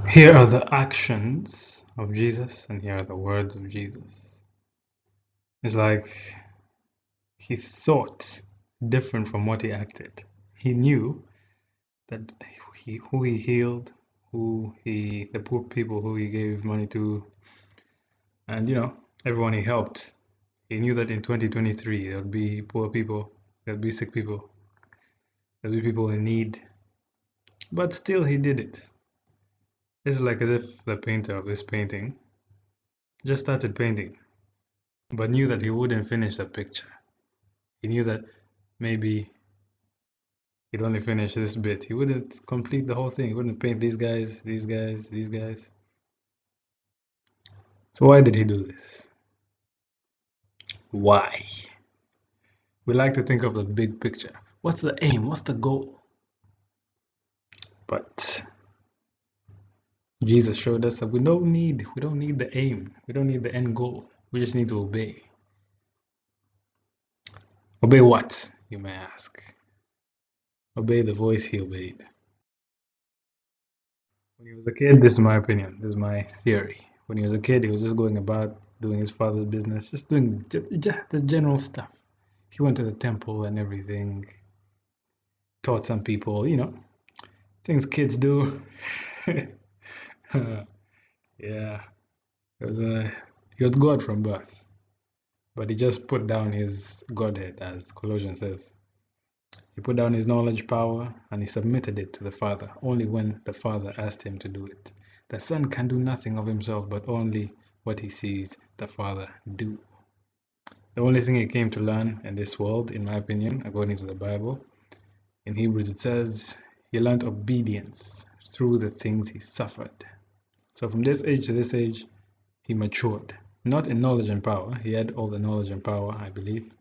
Here are the actions of Jesus, and here are the words of Jesus. It's like he thought different from what he acted. He knew that who he healed, the poor people who he gave money to, and everyone he helped. He knew that in 2023 there would be poor people, there would be sick people, there would be people in need, but still he did it. It's like as if the painter of this painting just started painting, but knew that he wouldn't finish the picture. He knew that maybe he'd only finish this bit. He wouldn't complete the whole thing. He wouldn't paint these guys, these guys, these guys. So why did he do this? Why? We like to think of the big picture. What's the aim? What's the goal? But Jesus showed us that we don't need the aim. We don't need the end goal. We just need to obey. Obey what, you may ask? Obey the voice he obeyed. When he was a kid, this is my opinion, this is my theory. When he was a kid, he was just going about doing his father's business, just doing just the general stuff. He went to the temple and everything, taught some people, things kids do. Yeah, he was God from birth, but he just put down his godhead, as Colossians says. He put down his knowledge, power, and he submitted it to the Father, only when the Father asked him to do it. The Son can do nothing of himself, but only what he sees the Father do. The only thing he came to learn in this world, in my opinion, according to the Bible, in Hebrews it says, he learned obedience through the things he suffered. So from this age to this age, he matured. Not in knowledge and power. He had all the knowledge and power, I believe.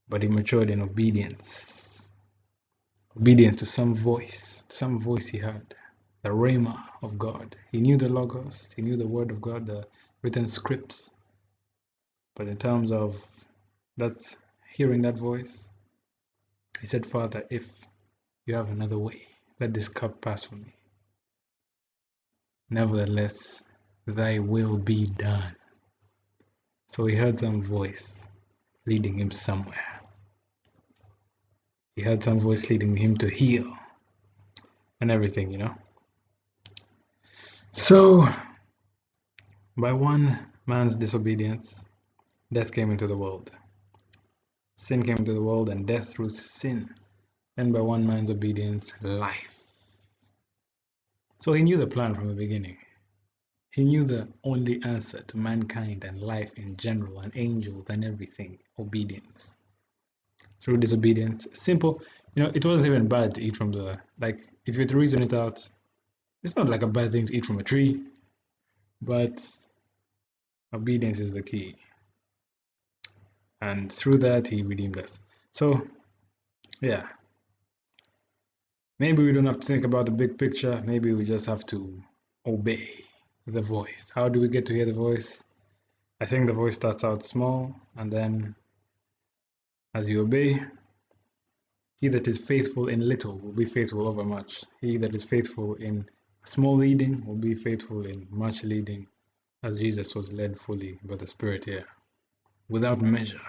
But he matured in obedience. Obedience to some voice he heard. The Rhema of God. He knew the Logos, he knew the Word of God, the written scripts. But in terms of hearing that voice, he said, Father, if you have another way, let this cup pass from me. Nevertheless, thy will be done. So he heard some voice leading him somewhere. He heard some voice leading him to heal and everything, So, by one man's disobedience, death came into the world. Sin came into the world and death through sin. And by one man's obedience, life. So he knew the plan from the beginning. He knew the only answer to mankind and life in general and angels and everything, obedience. Through disobedience, simple, it wasn't even bad to eat from if you were to reason it out, it's not like a bad thing to eat from a tree, but obedience is the key. And through that, he redeemed us. So, yeah. Maybe we don't have to think about the big picture. Maybe we just have to obey the voice. How do we get to hear the voice? I think the voice starts out small, and then as you obey, he that is faithful in little will be faithful over much. He that is faithful in small leading will be faithful in much leading, as Jesus was led fully by the Spirit here, without measure.